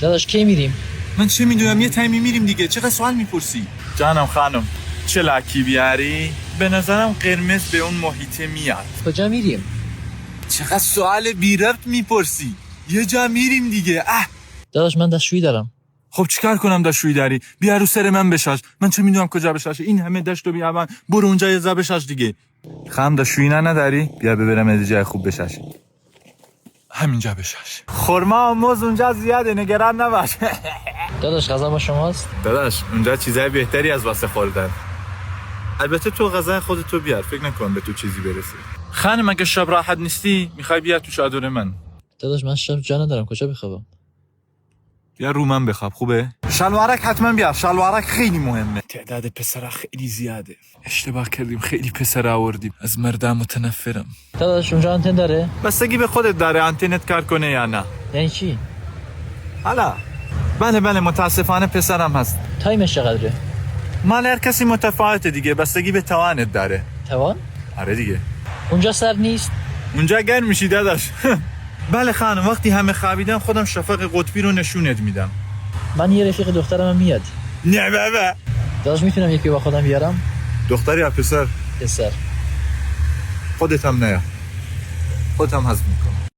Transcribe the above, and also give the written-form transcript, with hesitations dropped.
داداش کی میریم؟ من چه میدونم، یه تایمی میریم دیگه. چقدر سوال میپرسی؟ جانم خانم، چه لکی بیاری؟ به نظرم قرمز به اون محیطه میاد. کجا میریم؟ چقدر سوال بی ربط میپرسی؟ یه جا میریم دیگه. داداش من دستشویی دارم. خب چیکار کنم دستشویی داری؟ بیا رو سر من بشاش. من چه میدونم کجا بشاشه؟ این همه دشت و بیابان، برو اونجا یه جا بشاش دیگه. خام دستشویی نداری؟ بیا ببرم یه جای خوب بشاش. همینجا بشاش. خرما و موز اونجا زیاده، نگران نباش. داداش غذا با شماست؟ داداش اونجا چیزای بهتری از واسه خوردن. البته تو غذای خودتو بیار، فکر نکن به تو چیزی برسه. خانم اگه شب راحت نیستی میخوای بیا تو چادر من. داداش من شب جا ندارم، کجا بخوابم؟ بیا رو من بخواب، خوبه؟ شلوارک حتما بیار، شلوارک خیلی مهمه. تعداد پسرا خیلی زیاده. اشتباه کردیم، خیلی پسر آوردیم. از مردم متنفرم. داداش اونجا آنتن داره؟ بستگی به خودت داره آنتنت کار کنه یا نه. یعنی چی؟ حالا بله متاسفانه پسرم هست. تایمش چقدره؟ مال هر کسی متفاوته دیگه، بستگی به توانت داره. توان؟ آره دیگه. اونجا سرد نیست؟ اونجا گرم میشی داداش. بله خانم، وقتی همه خوابیدن خودم شفق قطبی رو نشونت میدم. من یه رفیق دخترم هم میاد. نه بابا. داداش میتونم یکی با خودم بیارم؟ دختری یا پسر؟ پسر. خودت هم نه، خودت هم حذف میکنم.